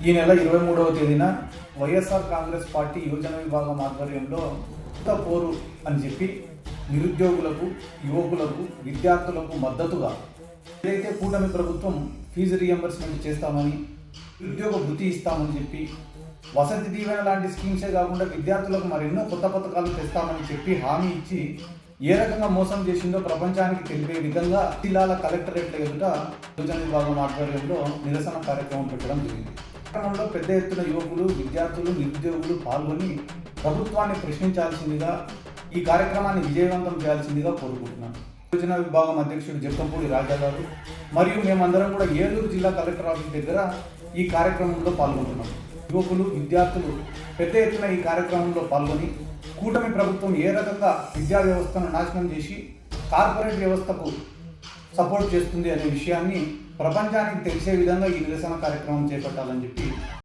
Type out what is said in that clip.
ఈ నెల 23వ తేదీన వైఎస్ఆర్ కాంగ్రెస్ పార్టీ యువజన విభాగం ఆధ్వర్యంలో కొత్త పోరు అని చెప్పి నిరుద్యోగులకు, యువకులకు, విద్యార్థులకు మద్దతుగా ఏదైతే కూటమి ప్రభుత్వం ఫీజు రియంబర్స్మెంట్ చేస్తామని, ఉద్యోగ వృత్తి ఇస్తామని చెప్పి, వసతి దీవెన లాంటి స్కీమ్సే కాకుండా విద్యార్థులకు మరెన్నో కొత్త పథకాలు తెస్తామని చెప్పి హామీ ఇచ్చి ఏ రకంగా మోసం చేసిందో ప్రపంచానికి తెలిపే విధంగా జిల్లాల కలెక్టరేట్ల ఎదుట యువజన విభాగం ఆధ్వర్యంలో నిరసన కార్యక్రమం పెట్టడం జరిగింది. కార్యక్రమంలో పెద్ద ఎత్తున యువకులు, విద్యార్థులు, నిరుద్యోగులు పాల్గొని ప్రభుత్వాన్ని ప్రశ్నించాల్సిందిగా, ఈ కార్యక్రమాన్ని విజయవంతం చేయాల్సిందిగా కోరుకుంటున్నాను. యువజన విభాగం అధ్యక్షుడు జక్కంపూడి రాజా గారు మరియు మేమందరం కూడా ఏలూరు జిల్లా కలెక్టర్ ఆఫీస్ దగ్గర ఈ కార్యక్రమంలో పాల్గొంటున్నాం. యువకులు, విద్యార్థులు పెద్ద ఎత్తున ఈ కార్యక్రమంలో పాల్గొని కూటమి ప్రభుత్వం ఏ రకంగా విద్యా వ్యవస్థను నాశనం చేసి కార్పొరేట్ వ్యవస్థకు సపోర్ట్ చేస్తుంది అనే విషయాన్ని ప్రపంచానికి తెలిసే విధంగా ఈ నిరసన కార్యక్రమం చేపట్టాలని చెప్పి